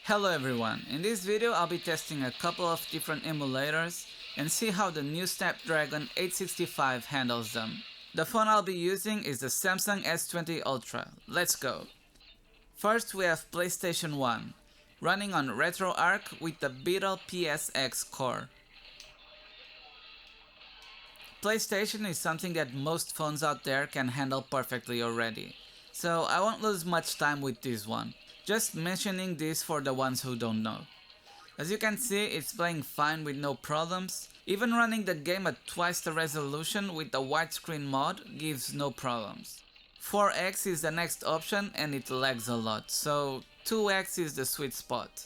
Hello everyone, in this video I'll be testing a couple of different emulators and see how the new Snapdragon 865 handles them. The phone I'll be using is the Samsung S20 Ultra. Let's go! First we have PlayStation 1, running on RetroArch with the Beetle PSX core. PlayStation is something that most phones out there can handle perfectly already, so I won't lose much time with this one. Just mentioning this for the ones who don't know. As you can see, it's playing fine with no problems. Even running the game at twice the resolution with the widescreen mode gives no problems. 4x is the next option and it lags a lot, so 2x is the sweet spot.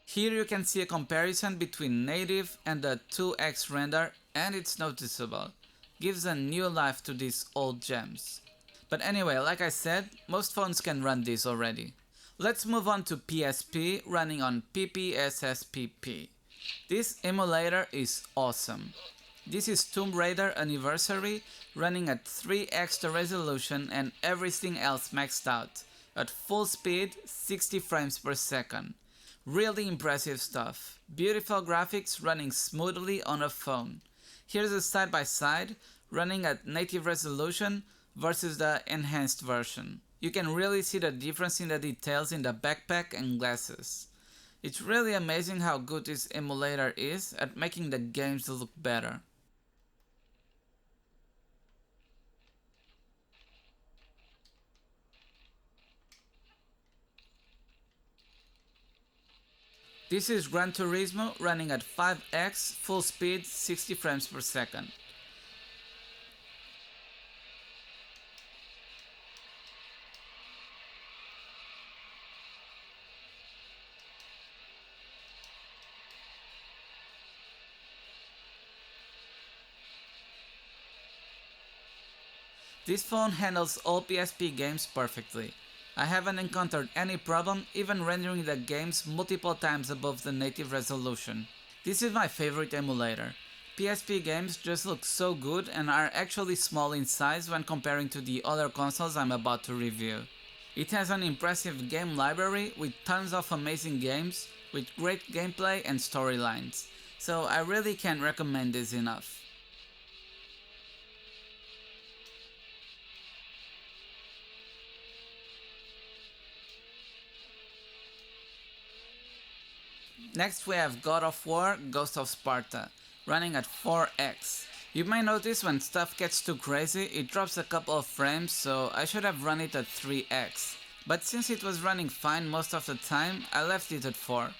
Here you can see a comparison between native and the 2x render and it's noticeable. Gives a new life to these old gems. But anyway, like I said, most phones can run this already. Let's move on to PSP running on PPSSPP. This emulator is awesome. This is Tomb Raider Anniversary running at 3x the resolution and everything else maxed out. At full speed, 60 frames per second. Really impressive stuff. Beautiful graphics running smoothly on a phone. Here's a side by side running at native resolution versus the enhanced version. You can really see the difference in the details in the backpack and glasses. It's really amazing how good this emulator is at making the games look better. This is Gran Turismo running at 5x, full speed, 60 frames per second. This phone handles all PSP games perfectly. I haven't encountered any problem even rendering the games multiple times above the native resolution. This is my favorite emulator. PSP games just look so good and are actually small in size when comparing to the other consoles I'm about to review. It has an impressive game library with tons of amazing games with great gameplay and storylines, so I really can't recommend this enough. Next we have God of War Ghost of Sparta, running at 4x. You may notice when stuff gets too crazy, it drops a couple of frames, so I should have run it at 3x. But since it was running fine most of the time, I left it at 4.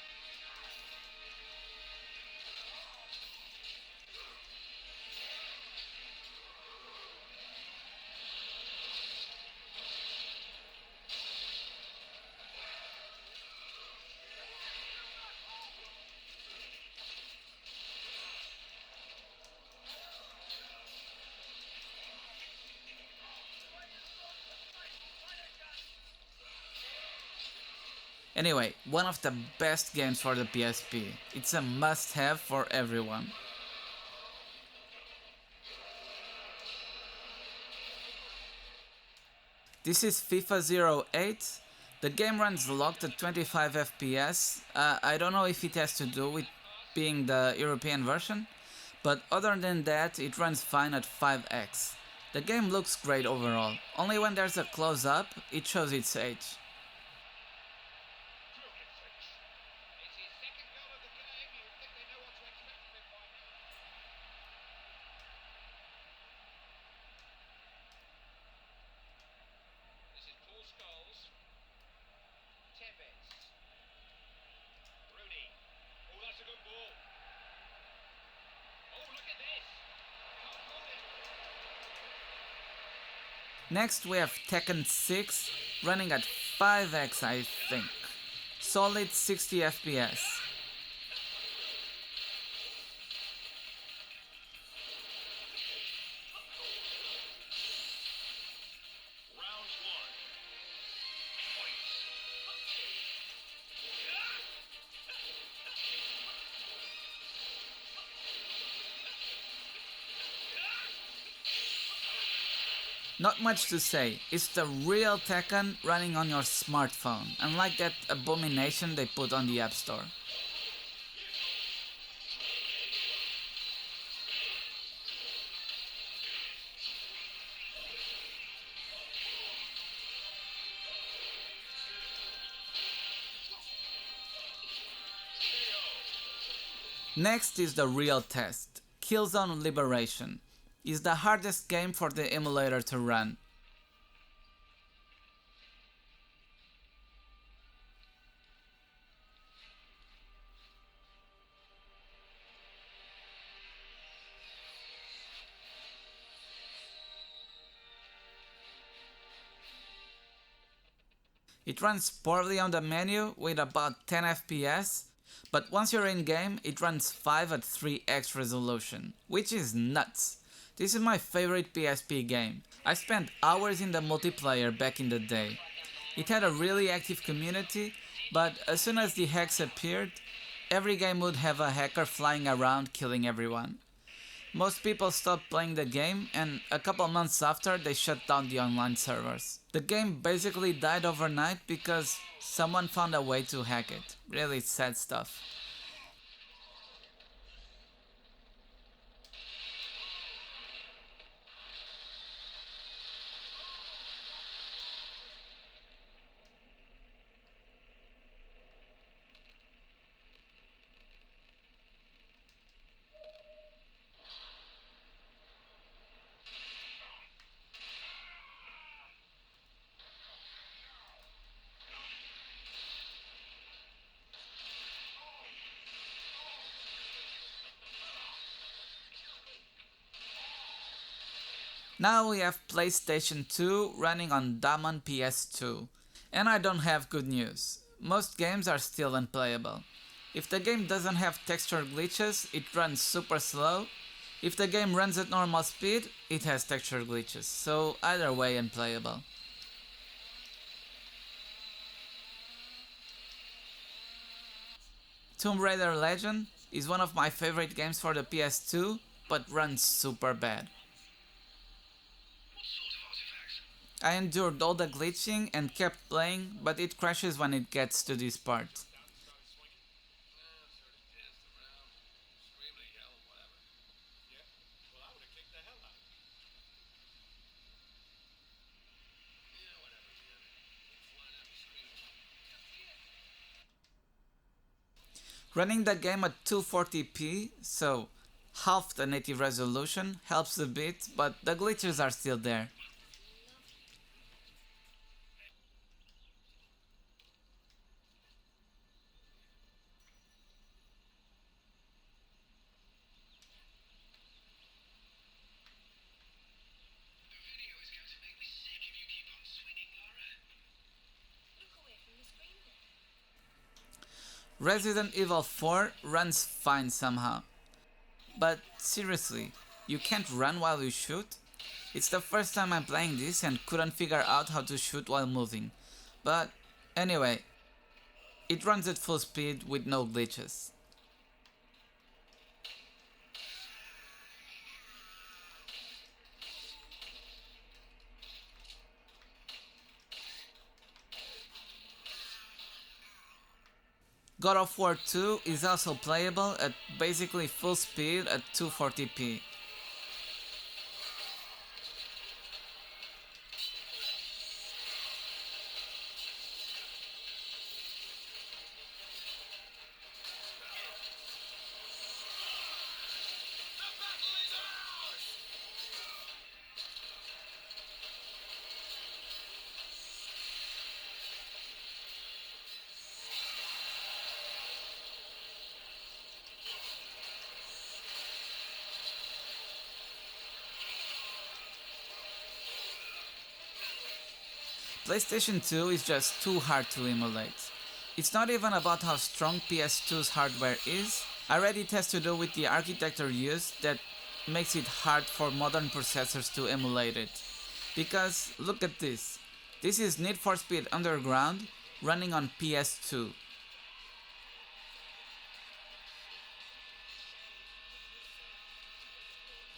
Anyway, one of the best games for the PSP. It's a must-have for everyone. This is FIFA 08. The game runs locked at 25 FPS. I don't know if it has to do with being the European version, but other than that it runs fine at 5x. The game looks great overall, only when there's a close-up it shows its age. Next we have Tekken 6 running at 5x I think. Solid 60 FPS. Not much to say, it's the real Tekken running on your smartphone, unlike that abomination they put on the App Store. Next is the real test. Killzone Liberation is the hardest game for the emulator to run. It runs poorly on the menu with about 10 FPS, but once you're in game, it runs 5 at 3x resolution, which is nuts. This is my favorite PSP game. I spent hours in the multiplayer back in the day. It had a really active community, but as soon as the hacks appeared, every game would have a hacker flying around killing everyone. Most people stopped playing the game, and a couple months after they shut down the online servers. The game basically died overnight because someone found a way to hack it. Really sad stuff. Now we have PlayStation 2 running on Damon PS2. And I don't have good news. Most games are still unplayable. If the game doesn't have texture glitches, it runs super slow. If the game runs at normal speed, it has texture glitches, so either way unplayable. Tomb Raider Legend is one of my favorite games for the PS2, but runs super bad. I endured all the glitching and kept playing, but it crashes when it gets to this part. Running the game at 240p, so half the native resolution, helps a bit, but the glitches are still there. Resident Evil 4 runs fine somehow. But seriously, you can't run while you shoot? It's the first time I'm playing this and couldn't figure out how to shoot while moving. But anyway, it runs at full speed with no glitches. God of War 2 is also playable at basically full speed at 240p. PlayStation 2 is just too hard to emulate. It's not even about how strong PS2's hardware is. I read it has to do with the architecture used that makes it hard for modern processors to emulate it. Because look at this. This is Need for Speed Underground running on PS2.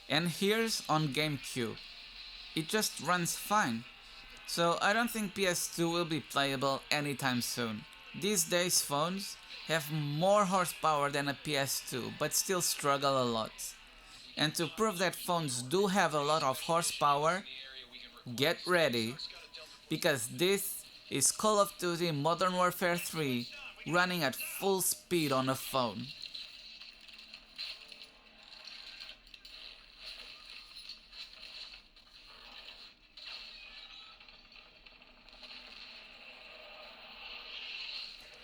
And here's on GameCube. it just runs fine. So I don't think PS2 will be playable anytime soon. These days phones have more horsepower than a PS2 but still struggle a lot. And to prove that phones do have a lot of horsepower, get ready, because this is Call of Duty Modern Warfare 3 running at full speed on a phone.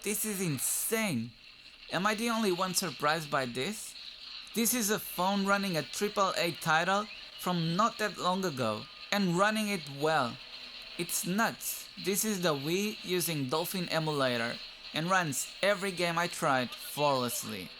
This is insane! Am I the only one surprised by this? This is a phone running a AAA title from not that long ago, and running it well. It's nuts! This is the Wii using Dolphin Emulator, and runs every game I tried flawlessly.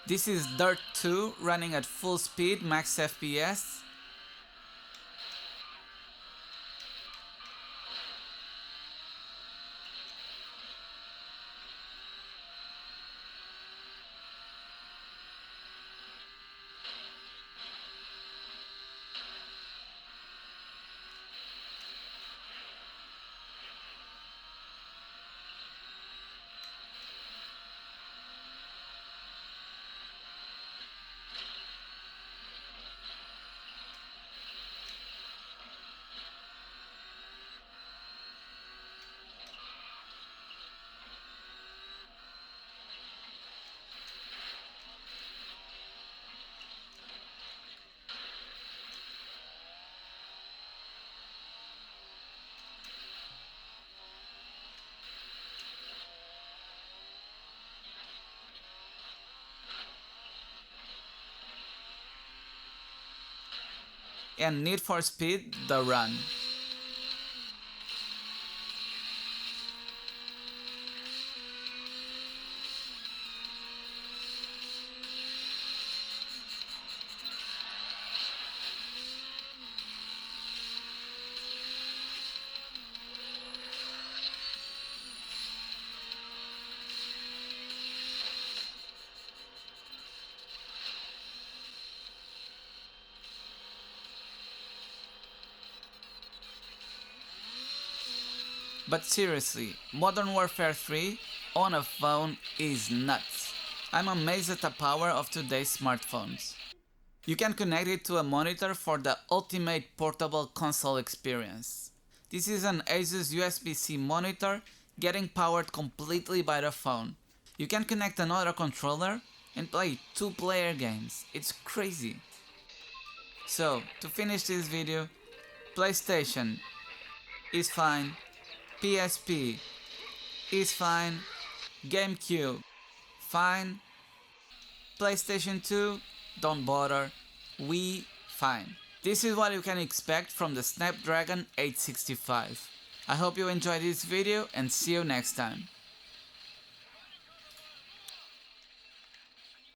This is Dirt 2 running at full speed, max FPS. And Need for Speed The Run. But seriously, Modern Warfare 3 on a phone is nuts. I'm amazed at the power of today's smartphones. You can connect it to a monitor for the ultimate portable console experience. This is an Asus USB-C monitor getting powered completely by the phone. You can connect another controller and play 2-player games. It's crazy. So, to finish this video, PlayStation is fine, PSP is fine, GameCube fine, PlayStation 2 don't bother, Wii fine. This is what you can expect from the Snapdragon 865. I hope you enjoyed this video and see you next time.